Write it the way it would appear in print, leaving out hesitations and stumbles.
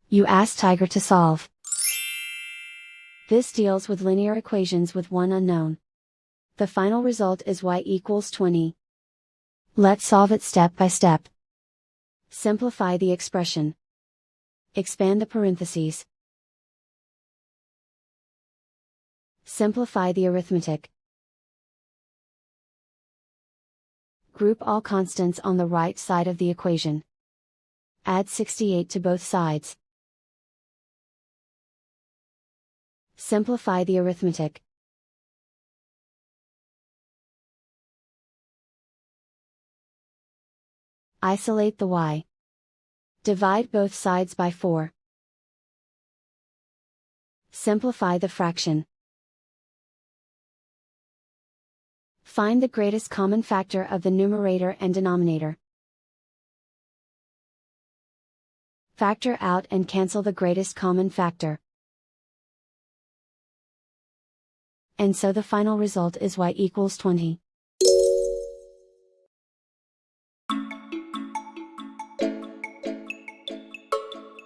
You ask Tiger to solve. This deals with linear equations with one unknown. The final result is y=20. Let's solve it step by step. Simplify the expression. Expand the parentheses. Simplify the arithmetic. Group all constants on the right side of the equation. Add 68 to both sides. Simplify the arithmetic. Isolate the y. Divide both sides by 4. Simplify the fraction. Find the greatest common factor of the numerator and denominator. Factor out and cancel the greatest common factor. And so the final result is y=20.